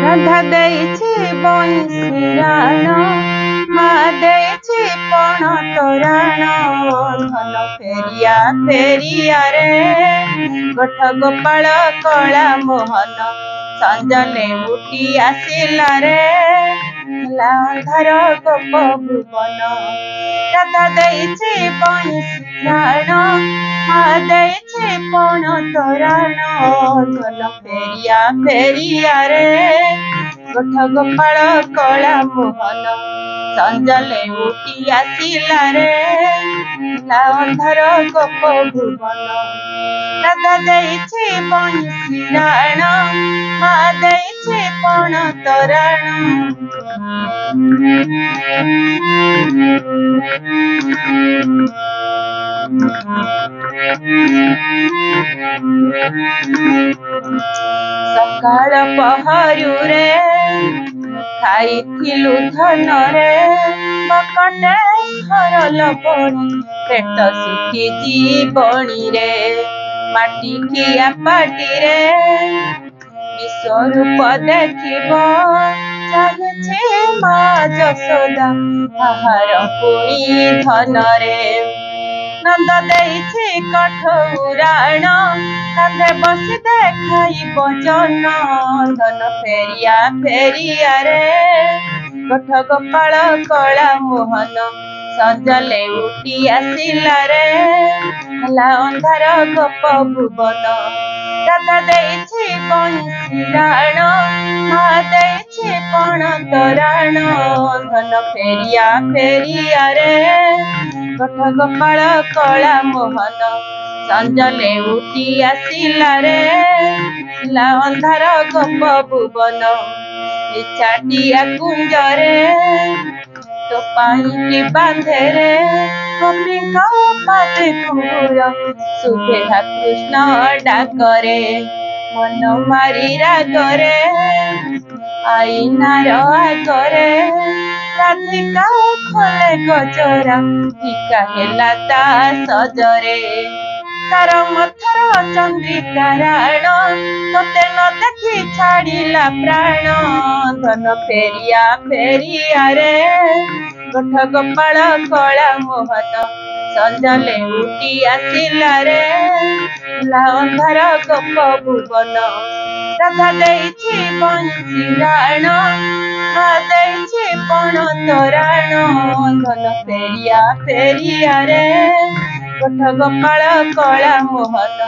राधा देइछि बंशी राण मा देइछि पण तोराण धन फेरिया फेरिया रे गोठ गोपाल कला मोहन संजले उठी आसिला रे अंधार गोप भुवन राधा देइछि बंशी राण मा देइछि पण तोराण धन फेरिया फेरिया रे गोठ गोपाल कला मोहन संजले उठी आसिला रे अंधार गोप भुवन राधा देइछि बंशी राण मा देइछि पण तोराण सकाळ पहरु रे खाइथिलु धन रे बकटे घर लबणी पेट सुखी जीवणी रे माटी किया पाटी रे विश्वरूप देखिब चाहे मा यशोदा आहार पुणी धन रे नंद देइछि कठौराण कांधे बसी देखाइब जन धन फेरिया फेरिया रे गोठ गोपाल कला मोहन संजले उठी आसिला रे अंधार गोप भुवन राधा देइछि बंशी राण मा देइछि पण तोराण धन फेरिया फेरिया रे गोठ गोपाल कला मोहन संजले उठी आसिला रे अंधार गोप भुवन छाटिया कुंजरे तो पाई बांधे रे गोपीका पाते कुंवर सुभे कृष्ण डाकरे मन मारी रागरे आईनार आगरे राधिका खोले गजरा टीका हेला ता सजरे तार मथर चंद्रिका राण तोते न देखी छाड़िला प्राण धन फेरिया फेरिया रे गोठ गोपाल कला मोहन संजले उठी आसिला रे अंधार गोप भुवन राधा देइछि बंशी राण मा देइछि पण तोराण धन फेरिया फेरिया रे गोठ गोपाल कला मोहन